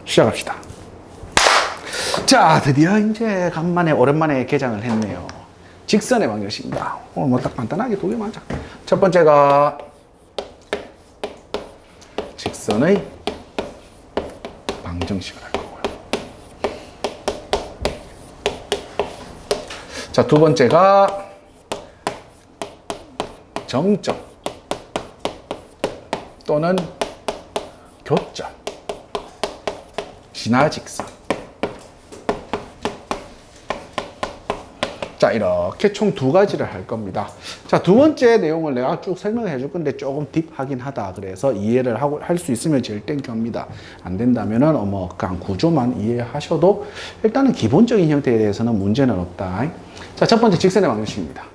시작합시다. 자, 드디어 이제 오랜만에 개장을 했네요. 직선의 방정식입니다. 오늘 뭐 딱 간단하게 두 개 맞아. 첫 번째가 직선의 방정식을 할 거고요. 자, 두 번째가 정점 또는 교점, 진화직선. 자, 이렇게 총 두 가지를 할 겁니다. 자, 두 번째 내용을 내가 쭉 설명해 줄 건데 조금 딥하긴 하다. 그래서 이해를 하고 할 수 있으면 제일 땡큐입니다. 안 된다면은 그냥 구조만 이해하셔도 일단은 기본적인 형태에 대해서는 문제는 없다. 자, 첫 번째 직선의 방정식입니다.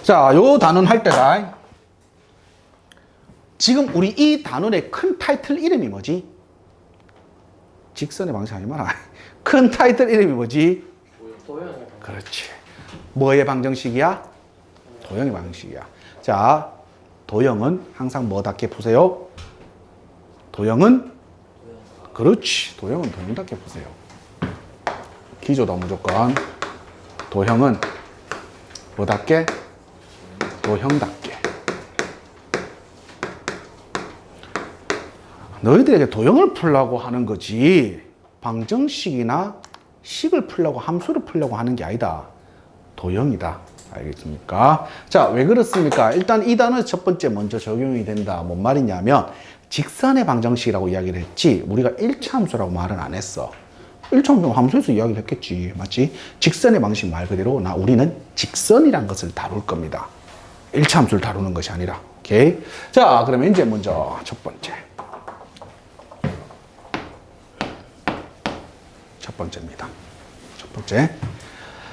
자, 요 단원 할 때다. 지금 우리 이 단원의 큰 타이틀 이름이 뭐지? 직선의 방정식 아니 말아. 큰 타이틀 이름이 뭐지? 도형의 방정식. 그렇지. 뭐의 방정식이야? 도형의 방정식이야. 자, 도형은 항상 뭐답게 보세요? 도형은? 그렇지. 도형은 도형답게 보세요. 기조다 무조건. 도형은 뭐답게? 도형답게. 너희들에게 도형을 풀려고 하는 거지 방정식이나 식을 풀려고 함수를 풀려고 하는 게 아니다. 도형이다. 알겠습니까? 자, 왜 그렇습니까? 일단 이 단어 첫 번째 먼저 적용이 된다. 뭔 말이냐면 직선의 방정식이라고 이야기를 했지 우리가 1차 함수라고 말은 안 했어. 1차 함수는 함수에서 이야기를 했겠지. 맞지? 직선의 방식 말 그대로 우리는 직선이란 것을 다룰 겁니다. 1차 함수를 다루는 것이 아니라. 오케이? 자, 그러면 이제 먼저 첫 번째. 첫 번째입니다. 첫 번째.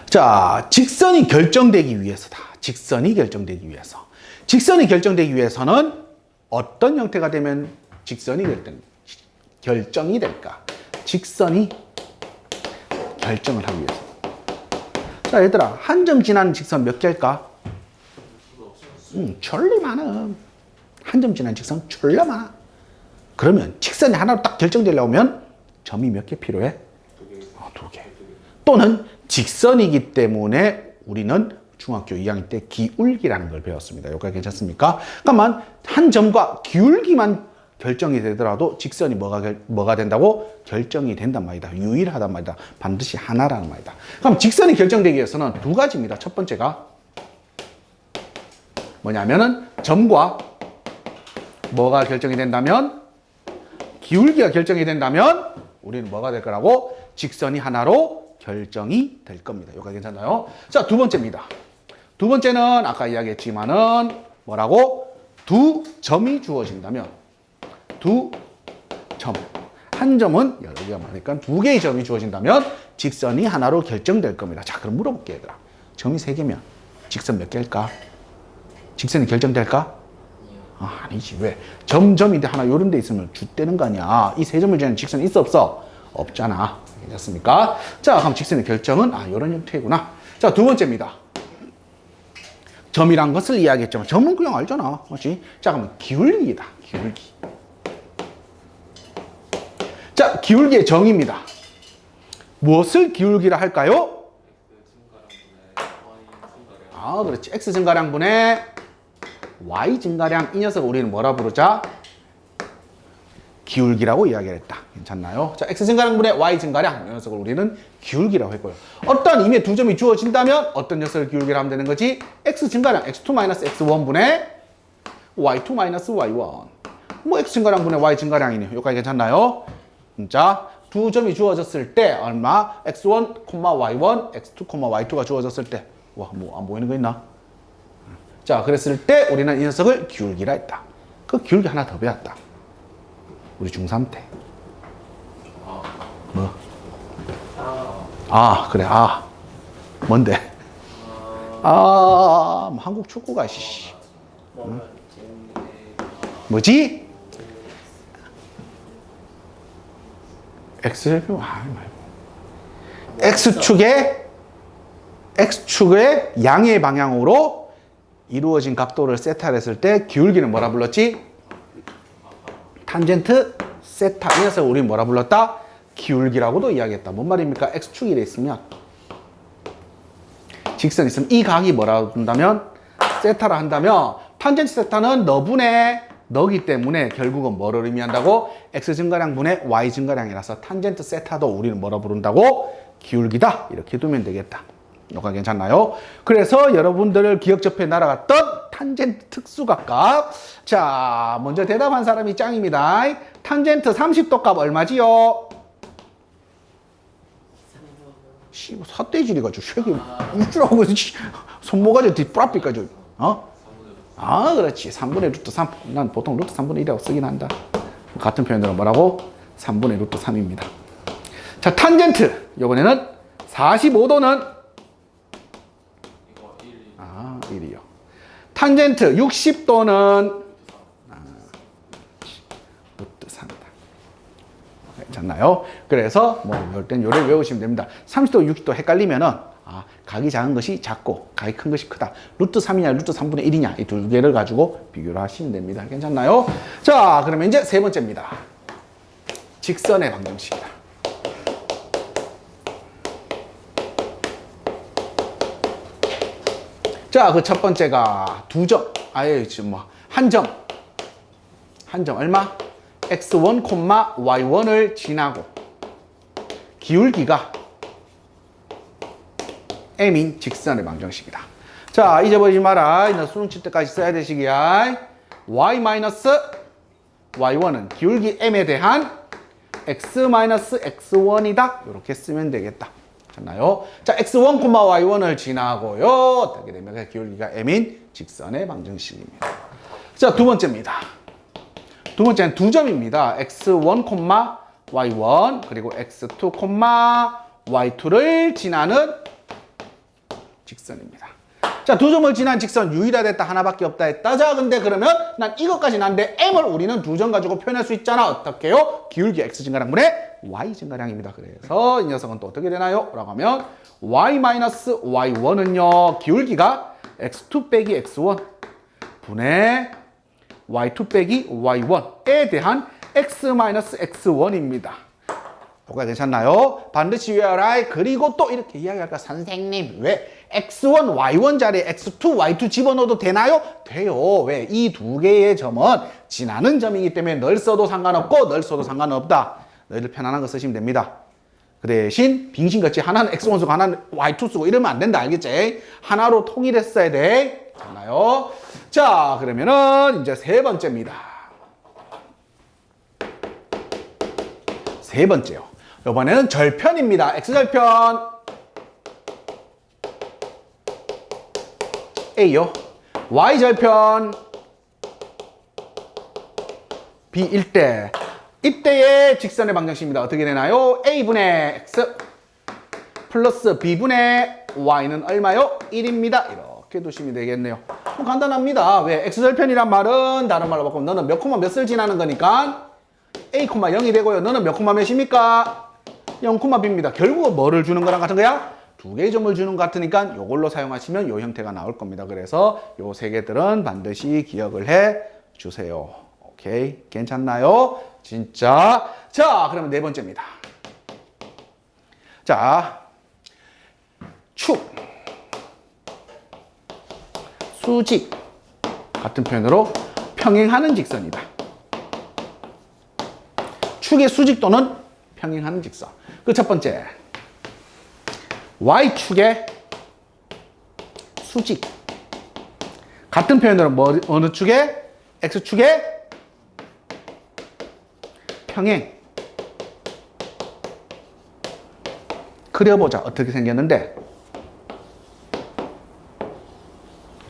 자, 직선이 결정되기 위해서다. 직선이 결정되기 위해서. 직선이 결정되기 위해서는 어떤 형태가 되면 직선이 결정이 될까? 직선이 결정을 하기 위해서. 자, 얘들아, 한 점 지나는 직선 몇 개일까? 졸리 많아. 한 점 지나는 직선 졸라 많아. 그러면 직선이 하나로 딱 결정되려면 점이 몇 개 필요해? 두 개. 또는 직선이기 때문에 우리는 중학교 2학년 때 기울기라는 걸 배웠습니다. 여기까지 괜찮습니까? 그러니까 한 점과 기울기만 결정이 되더라도 직선이 뭐가 된다고? 결정이 된단 말이다. 유일하단 말이다. 반드시 하나라는 말이다. 그럼 직선이 결정되기 위해서는 두 가지입니다. 첫 번째가 뭐냐면은 점과 뭐가 결정이 된다면 기울기가 결정이 된다면 우리는 뭐가 될 거라고? 직선이 하나로 결정이 될 겁니다. 여기까지 괜찮나요? 자, 두 번째입니다. 두 번째는 아까 이야기했지만은 뭐라고? 두 점이 주어진다면 두 점. 한 점은 여러 개가 많으니까 두 개의 점이 주어진다면 직선이 하나로 결정될 겁니다. 자, 그럼 물어볼게 얘들아. 점이 세 개면 직선 몇 개일까? 직선이 결정될까? 아니지. 왜? 점인데 하나 요런 데 있으면 jut되는 거 아니야. 이 세 점을 지나는 직선이 있어 없어? 없잖아. 괜찮습니까? 자, 그럼 직선의 결정은 요런 형태구나. 자, 두 번째입니다. 점이란 것을 이야기했지만 점은 그냥 알잖아. 맞지? 자, 그러면 기울기다. 기울기. 자, 기울기의 정의입니다. 무엇을 기울기라 할까요? 그렇지. x 증가량분의 y 증가량. 이 녀석을 우리는 뭐라 부르자? 기울기라고 이야기를 했다. 괜찮나요? 자, x 증가량분의 y 증가량. 이 녀석을 우리는 기울기라고 했고요. 어떤 임의 두 점이 주어진다면 어떤 녀석을 기울기라 하면 되는 거지? x 증가량 x2-x1분의 y2-y1. x 증가량분의 y 증가량이네요. 여기까지 괜찮나요? 자, 두 점이 주어졌을 때 얼마? x1, y1, x2, y2가 주어졌을 때 안 보이는 거 있나? 자, 그랬을 때 우리는 이 녀석을 기울기라 했다. 그 기울기 하나 더 배웠다. 우리 중3 때. 뭐? 그래. 뭔데? 한국 축구가, 씨. 뭐지? X절표, 말고. X축의 x축의 양의 방향으로 이루어진 각도를 세타를 했을 때 기울기는 뭐라 불렀지? 탄젠트 세타. 이 녀석을 우리 뭐라 불렀다? 기울기라고도 이야기했다. 뭔 말입니까? x축이 돼 있으면 직선이 있으면 이 각이 뭐라고 한다면 세타라 한다면 탄젠트 세타는 너분의 너기 때문에 결국은 뭐를 의미한다고? x 증가량분의 y 증가량이라서 탄젠트 세타도 우리는 뭐라 부른다고? 기울기다. 이렇게 두면 되겠다. 이거 괜찮나요? 그래서 여러분들 기억접표에 날아갔던 탄젠트 특수각값. 자, 먼저 대답한 사람이 짱입니다. 탄젠트 30도 값 얼마지요? 삿대질이 가지고 쉐기 우쭈라고 손모가지 뒷브라피까지 그렇지. 3분의 루트 3. 난 보통 루트 3분의 1이라고 쓰긴 한다. 같은 표현으로 뭐라고? 3분의 루트 3입니다. 자, 탄젠트 이번에는 45도는 1이요. 탄젠트 60도는 루트 3이다. 괜찮나요? 그래서 뭐 이럴 땐 요래 외우시면 됩니다. 30도, 60도 헷갈리면은 각이 작은 것이 작고 각이 큰 것이 크다. 루트 3이냐 루트 3분의 1이냐 이 두 개를 가지고 비교를 하시면 됩니다. 괜찮나요? 자, 그러면 이제 세 번째입니다. 직선의 방정식이다. 자, 그 첫 번째가 두 점. 지금 뭐 한 점. 한 점 얼마? x1, y1을 지나고 기울기가 m인 직선의 방정식이다. 자, 잊어버리지 마라. 수능 칠 때까지 써야 되시기야. y-y1은 기울기 m에 대한 x-x1이다. 이렇게 쓰면 되겠다. 됐나요? 자, x1, y1을 지나고요. 어떻게 되면 기울기가 m인 직선의 방정식입니다. 자, 두 번째입니다. 두 번째는 두 점입니다. x1, y1 그리고 x2, y2를 지나는 직선입니다. 자, 두 점을 지난 직선 유일하됐다 하나밖에 없다 했다. 자, 근데 그러면 난 이것까지 난데 m을 우리는 두 점 가지고 표현할 수 있잖아. 어떻게 해요? 기울기 x 증가량분의 y 증가량입니다. 그래서 이 녀석은 또 어떻게 되나요? 라고 하면 y-y1은요 기울기가 x2 빼기 x1 분의 y2 빼기 y1에 대한 x-x1입니다. 뭐가 괜찮나요? 반드시 외워라. 그리고 또 이렇게 이야기할까? 선생님, 왜 x1, y1 자리에 x2, y2 집어넣어도 되나요? 돼요. 왜? 이 두 개의 점은 지나는 점이기 때문에 널 써도 상관없고 널 써도 상관없다. 너희들 편안한 거 쓰시면 됩니다. 그 대신 빙신같이 하나는 x1 쓰고 하나는 y2 쓰고 이러면 안 된다. 알겠지? 하나로 통일했어야 돼. 됐나요? 자, 그러면은 이제 세 번째입니다. 세 번째요. 이번에는 절편입니다. x절편 A요. y절편 B일 때 이때의 직선의 방정식입니다. 어떻게 되나요? A분의 X 플러스 B분의 Y는 얼마요? 1입니다. 이렇게 두시면 되겠네요. 간단합니다. 왜? X절편이란 말은 다른 말로 바꾸면 너는 몇 콤마 몇을 지나는 거니까 A, 0이 되고요. 너는 몇 콤마 몇입니까? 0, B입니다. 결국은 뭐를 주는 거랑 같은 거야? 두 개의 점을 주는 것 같으니까 이걸로 사용하시면 이 형태가 나올 겁니다. 그래서 이 세 개들은 반드시 기억을 해 주세요. 오케이? 괜찮나요? 진짜. 자, 그러면 네 번째입니다. 자, 축, 수직 같은 표현으로 평행하는 직선이다. 축의 수직도는 평행하는 직선. 그 첫 번째, Y축의 수직. 같은 표현으로 어느 축에? X축의 평행. 그려보자. 어떻게 생겼는데?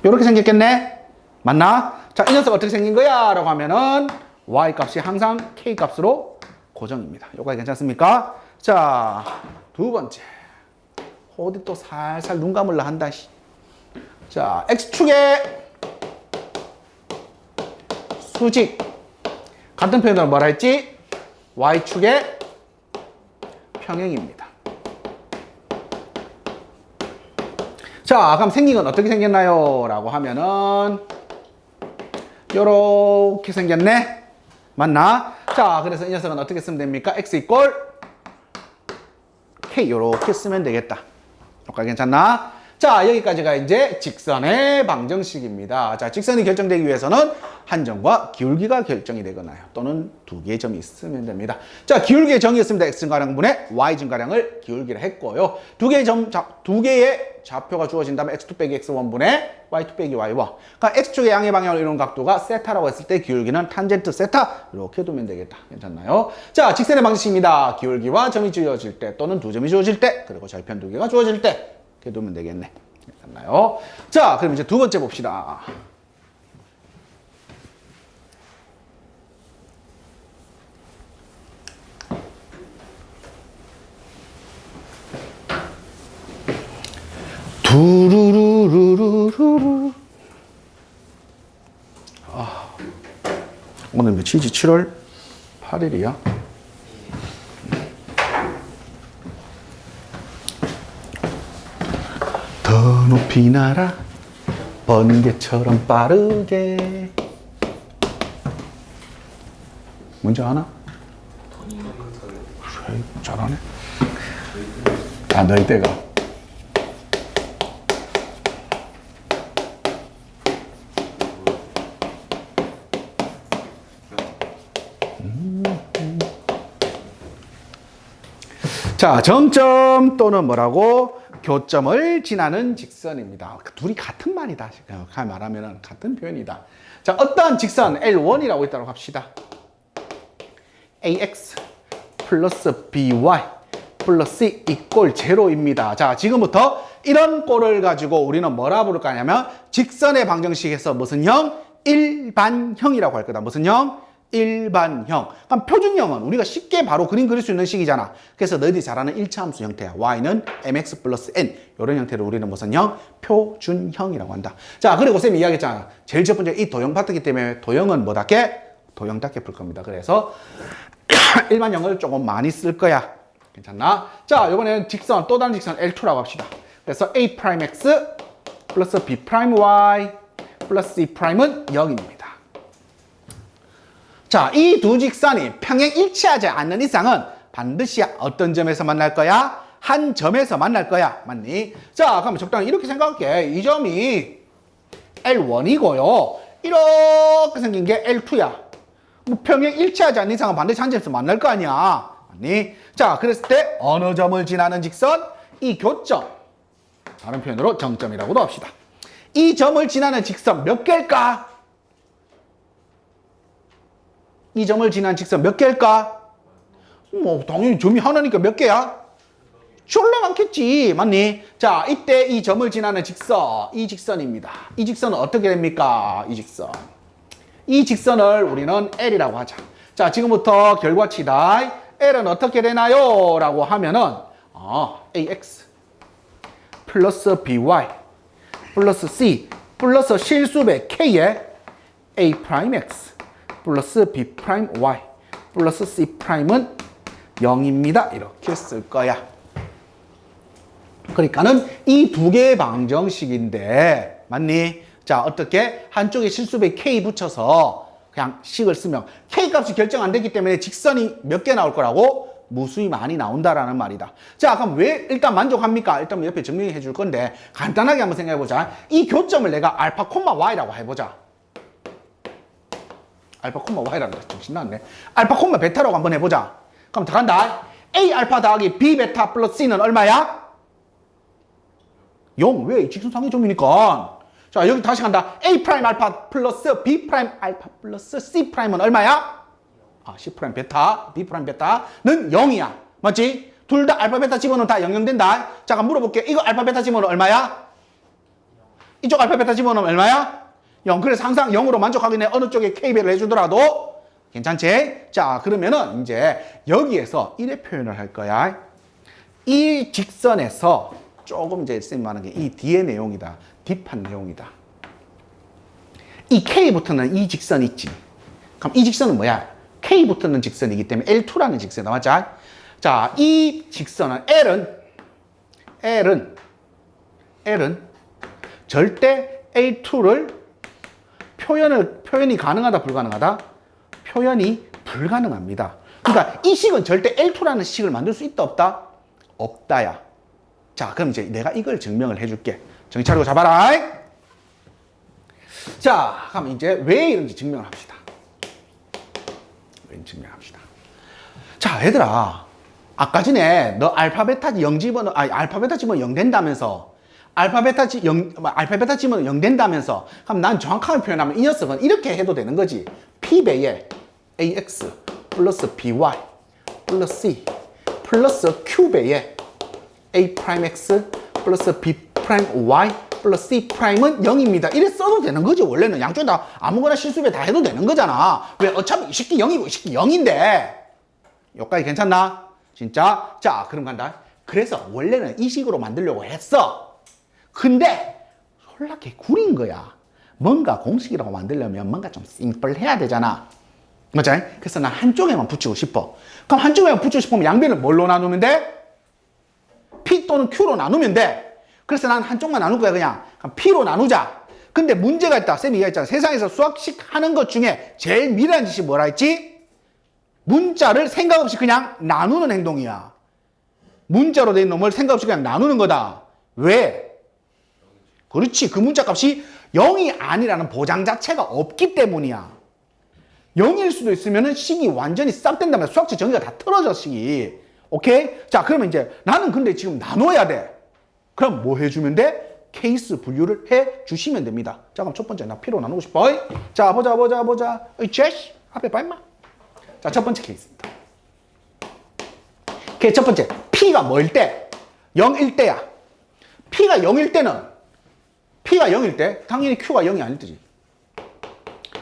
이렇게 생겼겠네? 맞나? 자, 이 녀석 어떻게 생긴 거야? 라고 하면은 Y 값이 항상 K 값으로 고정입니다. 요거 괜찮습니까? 자, 두 번째. 어디 또 살살 눈 감으려 한다. 자, X축의 수직. 같은 표현으로 뭐라 했지? Y축의 평행입니다. 자, 그럼 생긴 건 어떻게 생겼나요? 라고 하면은 요렇게 생겼네. 맞나? 자, 그래서 이 녀석은 어떻게 쓰면 됩니까? x 이꼴 k 요렇게 쓰면 되겠다. 여기까지 괜찮나? 자, 여기까지가 이제 직선의 방정식입니다. 자, 직선이 결정되기 위해서는 한 점과 기울기가 결정이 되거나요. 또는 두 개의 점이 있으면 됩니다. 자, 기울기의 정의였습니다. x증가량분의 y증가량을 기울기를 했고요. 두 개의 좌표가 주어진다면 x2 빼기 x1분의 y2 빼기 y1. 그러니까 x축의 양의 방향을 이루는 각도가 세타라고 했을 때 기울기는 탄젠트 세타 이렇게 두면 되겠다. 괜찮나요? 자, 직선의 방정식입니다. 기울기와 점이 주어질 때 또는 두 점이 주어질 때 그리고 절편 두 개가 주어질 때 이렇게 두면 되겠네. 괜찮나요? 자, 그럼 이제 두 번째 봅시다. 두루루루루루. 오늘 며칠이지? 7월 8일이야? 더 높이 날아 번개처럼 빠르게. 뭔지 아나? 잘하네. 아, 너희 때가. 자, 정점 또는 뭐라고? 교점을 지나는 직선입니다. 둘이 같은 말이다. 말하면 같은 표현이다. 자, 어떠한 직선 L1이라고 있다고 합시다. AX 플러스 BY 플러스 C 이꼴 제로입니다. 자, 지금부터 이런 꼴을 가지고 우리는 뭐라 부를까 하냐면 직선의 방정식에서 무슨 형? 일반형이라고 할 거다. 무슨 형? 일반형. 그럼 표준형은 우리가 쉽게 바로 그림 그릴 수 있는 식이잖아. 그래서 너희들이 잘 아는 일차함수 형태야. y는 mx 플러스 n. 이런 형태를 우리는 무슨 형? 표준형이라고 한다. 자, 그리고 쌤이 이야기했잖아. 제일 첫 번째 이 도형 파트이기 때문에 도형은 뭐답게? 도형답게 풀 겁니다. 그래서 일반형을 조금 많이 쓸 거야. 괜찮나? 자, 이번에는 직선, 또 다른 직선 L2라고 합시다. 그래서 A'X 플러스 B'Y 플러스 C'은 0입니다. 자, 이 두 직선이 평행 일치하지 않는 이상은 반드시 어떤 점에서 만날 거야? 한 점에서 만날 거야. 맞니? 자, 그럼 적당히 이렇게 생각할게. 이 점이 L1이고요. 이렇게 생긴 게 L2야. 뭐 평행 일치하지 않는 이상은 반드시 한 점에서 만날 거 아니야. 맞니? 자, 그랬을 때 어느 점을 지나는 직선? 이 교점. 다른 표현으로 정점이라고도 합시다. 이 점을 지나는 직선 몇 개일까? 이 점을 지난 직선 몇 개일까? 뭐 당연히 점이 하나니까 몇 개야? 졸라 많겠지. 맞니? 자, 이때 이 점을 지나는 직선, 이 직선입니다. 이 직선은 어떻게 됩니까? 이 직선. 이 직선을 우리는 L이라고 하자. 자, 지금부터 결과치다. L은 어떻게 되나요? 라고 하면은 AX 플러스 BY 플러스 C 플러스 실수배 K에 A'X 플러스 B'Y 플러스 C'은 0입니다. 이렇게 쓸 거야. 그러니까는 이 두 개의 방정식인데, 맞니? 자, 어떻게? 한쪽에 실수배 K 붙여서 그냥 식을 쓰면 K 값이 결정 안 되기 때문에 직선이 몇 개 나올 거라고? 무수히 많이 나온다라는 말이다. 자, 그럼 왜 일단 만족합니까? 일단 옆에 정리해 줄 건데 간단하게 한번 생각해 보자. 이 교점을 내가 알파 콤마 Y라고 해보자. 알파 콤마 Y라는 거 정신나네. 알파 콤마 베타라고 한번 해보자. 그럼 더 간다. A 알파 더하기 B 베타 플러스 C는 얼마야? 0. 왜? 직선상의 점이니까. 자, 여기 다시 간다. A 프라임 알파 플러스 B 프라임 알파 플러스 C 프라임은 얼마야? C 프라임 베타, B 프라임 베타는 0이야. 맞지? 둘 다 알파 베타 집어넣으면 다 0, 0 된다. 잠깐 물어볼게. 이거 알파 베타 집어넣으면 얼마야? 이쪽 알파 베타 집어넣으면 얼마야? 0. 그래서 항상 0으로 만족하기 위해 어느 쪽에 K배를 해주더라도 괜찮지? 자, 그러면은 이제 여기에서 이래 표현을 할 거야. 이 직선에서 조금 이제 쌤이 말하는 게 이 뒤의 내용이다. 딥한 내용이다. 이 K 붙는 이 직선 있지? 그럼 이 직선은 뭐야? K 붙는 직선이기 때문에 L2라는 직선이다. 맞지? 자, 이 직선은 L은 절대 A2를 표현이 가능하다, 불가능하다? 표현이 불가능합니다. 그러니까 이 식은 절대 L2라는 식을 만들 수 있다, 없다? 없다야. 자, 그럼 이제 내가 이걸 증명을 해줄게. 정신 차리고 잡아라. 자, 그럼 이제 왜 이런지 증명을 합시다. 왜 증명합시다. 자, 얘들아. 아까 전에 너 알파, 베타 0 집어넣어, 알파, 베타 집어넣어 0 된다면서. 알파, 베타 집어넣어 0 된다면서. 그럼 난 정확하게 표현하면 이 녀석은 이렇게 해도 되는 거지. P배에 AX 플러스 BY 플러스 C 플러스 Q배에 A'X 플러스 B'Y 플러스 C'은 0입니다. 이래 써도 되는 거지. 원래는 양쪽 다 아무거나 실수배 다 해도 되는 거잖아. 왜? 어차피 이 새끼 0이고 이 새끼 0인데. 여기까지 괜찮나? 진짜? 자, 그럼 간다. 그래서 원래는 이 식으로 만들려고 했어. 근데 졸라 개구린 거야. 뭔가 공식이라고 만들려면 뭔가 좀 심플해야 되잖아. 맞지? 그래서 난 한쪽에만 붙이고 싶어. 그럼 한쪽에만 붙이고 싶으면 양변을 뭘로 나누면 돼? P 또는 Q로 나누면 돼. 그래서 난 한쪽만 나눌 거야, 그냥. 그럼 P로 나누자. 근데 문제가 있다. 쌤이 얘기했잖아. 세상에서 수학식 하는 것 중에 제일 미련한 짓이 뭐라 했지? 문자를 생각 없이 그냥 나누는 행동이야. 문자로 된 놈을 생각 없이 그냥 나누는 거다. 왜? 그렇지. 그 문자 값이 0이 아니라는 보장 자체가 없기 때문이야. 0일 수도 있으면은 식이 완전히 싹 된다면 수학적 정의가 다 틀어져, 식이. 오케이? 자, 그러면 이제 나는 근데 지금 나눠야 돼. 그럼 뭐 해주면 돼? 케이스 분류를 해 주시면 됩니다. 자, 그럼 첫 번째 나 P로 나누고 싶어. 자, 보자. 제시 앞에 봐, 임마. 자, 첫 번째 케이스입니다. 첫 번째, P가 뭐일 때? 0일 때야. P가 0일 때, 당연히 Q가 0이 아닐 때지.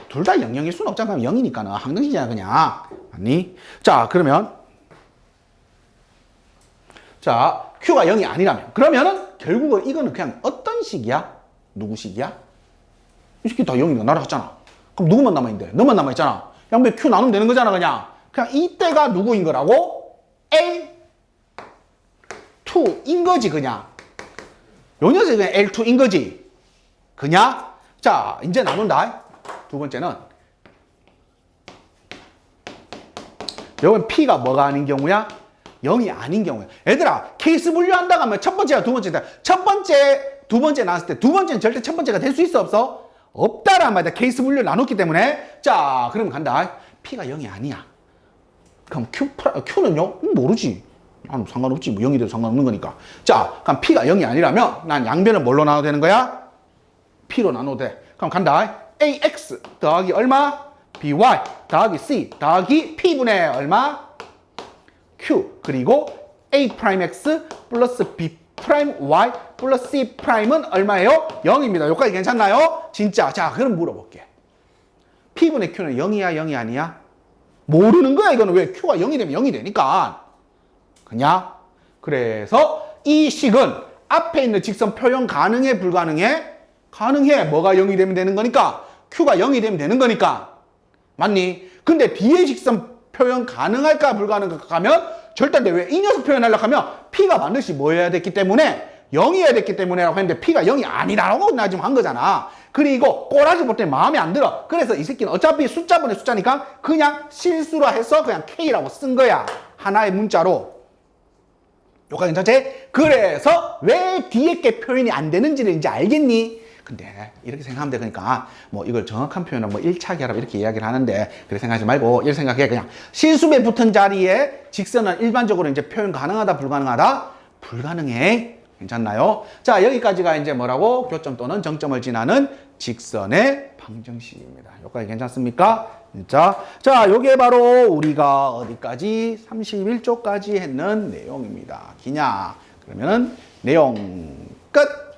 둘 다 0일 수는 없잖아. 0이니까는. 항등식이잖아, 그냥. 아니? 자, 그러면. 자, Q가 0이 아니라면. 그러면은, 결국은 이거는 그냥 어떤 식이야? 누구 식이야? 이 새끼 다 0이니까 날아갔잖아. 그럼 누구만 남아있는데? 너만 남아있잖아. 양배 Q 나누면 되는 거잖아, 그냥. 그냥 이때가 누구인 거라고? L2인 거지, 그냥. 요 녀석이 그냥 L2인 거지. 그냥. 자, 이제 나눈다. 두 번째는. 여기 P가 뭐가 아닌 경우야? 0이 아닌 경우야. 얘들아, 케이스 분류한다고 하면 첫 번째가 두 번째다. 첫 번째, 두 번째 나왔을 때 두 번째는 절대 첫 번째가 될 수 있어, 없어? 없다란 말이야. 케이스 분류를 나눴기 때문에. 자, 그럼 간다. P가 0이 아니야. 그럼 Q는요? 모르지. 난 상관없지. 뭐 0이 돼도 상관없는 거니까. 자, 그럼 P가 0이 아니라면 난 양변을 뭘로 나눠도 되는 거야? P로 나눠도 돼. 그럼 간다. AX 더하기 얼마? BY 더하기 C 더하기 P분의 얼마? Q. 그리고 A'X 플러스 B'Y 플러스 C'은 얼마예요? 0입니다. 여기까지 괜찮나요? 진짜. 자, 그럼 물어볼게. P분의 Q는 0이야, 0이 아니야? 모르는 거야, 이거는. 왜? Q가 0이 되면 0이 되니까. 그냥. 그래서 이 식은 앞에 있는 직선 표현 가능해, 불가능해? 가능해. 뭐가 0이 되면 되는 거니까? Q가 0이 되면 되는 거니까. 맞니? 근데 뒤에 직선 표현 가능할까, 불가능할까 하면 절대인데 왜 이 녀석 표현하려고 하면 P가 반드시 뭐 해야 됐기 때문에 0이어야 됐기 때문에 라고 했는데 P가 0이 아니라고 나 지금 한 거잖아. 그리고 꼬라지 볼 때 마음에 안 들어. 그래서 이 새끼는 어차피 숫자분의 숫자니까 그냥 실수로 해서 그냥 K라고 쓴 거야. 하나의 문자로. 여기까지 괜찮지? 그래서 왜 뒤에 게 표현이 안 되는지를 이제 알겠니? 근데 이렇게 생각하면 돼. 그러니까 뭐 이걸 정확한 표현은 뭐 1차 결합 이렇게 이야기를 하는데 그렇게 생각하지 말고 이렇게 생각해. 그냥 실수배 붙은 자리에 직선은 일반적으로 이제 표현 가능하다, 불가능하다? 불가능해. 괜찮나요? 자, 여기까지가 이제 뭐라고? 교점 또는 정점을 지나는 직선의 방정식입니다. 여기까지 괜찮습니까? 자, 요게 바로 우리가 어디까지? 31쪽까지 했는 내용입니다. 기냐? 그러면은 내용 끝!